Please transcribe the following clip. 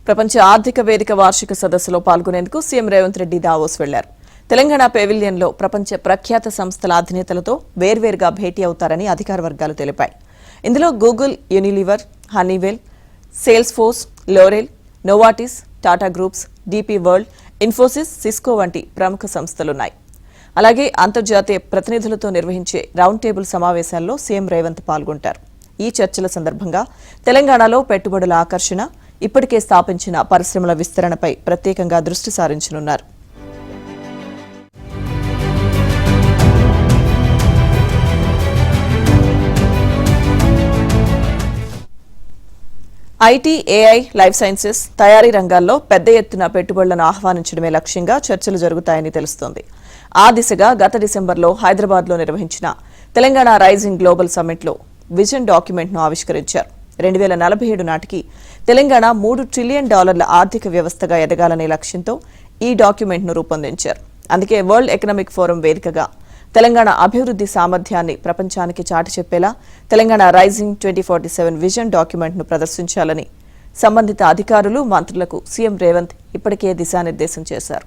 ప్రపంచ ఆర్థిక వేదిక వార్షిక సదస్సులో పాల్గొనేందుకు సీఎం రేవంత్ రెడ్డి దావోస్ వెళ్లారు. తెలంగాణ పెవిలియన్లో ప్రపంచ ప్రఖ్యాత సంస్థల అధినేతలతో వేర్వేరుగా భేటీ అవుతారని అధికార వర్గాలు తెలిపాయి. ఇందులో Google, Unilever, Honeywell, Salesforce, L'Oreal, Novartis, Tata groups, DP World, Infosys, Cisco వంటి ప్రముఖ సంస్థలున్నాయి. అలాగే అంతర్జాతీయ ప్రతినిధులతో నిర్వహించే రౌండ్ టేబుల్ సమావేశాల్లో సీఎం రేవంత్ పాల్గొంటారు. ఈ చర్చల సందర్భంగా తెలంగాణలో పెట్టుబడుల ఆకర్షణ, ఇప్పటికే స్థాపించిన పరిశ్రమల విస్తరణపై ప్రత్యేకంగా దృష్టి సారించనున్నారు. ఐటీ, ఏఐ, లైఫ్ సైన్సెస్, తయారీ రంగాల్లో పెద్ద ఎత్తున పెట్టుబడులను ఆహ్వానించడమే లక్ష్యంగా చర్చలు జరుగుతాయని తెలుస్తోంది. ఆ దిశగా గత డిసెంబర్లో హైదరాబాద్లో నిర్వహించిన తెలంగాణ రైజింగ్ గ్లోబల్ సమ్మిట్లో విజన్ డాక్యుమెంట్ను ఆవిష్కరించారు. 2047 నాటికి తెలంగాణ $3 ట్రిలియన్ ఆర్థిక వ్యవస్థగా ఎదగాలనే లక్ష్యంతో ఈ డాక్యుమెంట్ను రూపొందించారు. అందుకే వరల్డ్ ఎకనామిక్ ఫోరం వేదికగా తెలంగాణ అభివృద్ధి సామర్థ్యాన్ని ప్రపంచానికి చాటి చెప్పేలా తెలంగాణ రైజింగ్ 2047 విజన్ డాక్యుమెంట్ను ప్రదర్శించాలని సంబంధిత అధికారులు, మంత్రులకు సీఎం రేవంత్ ఇప్పటికే దిశానిర్దేశం చేశారు.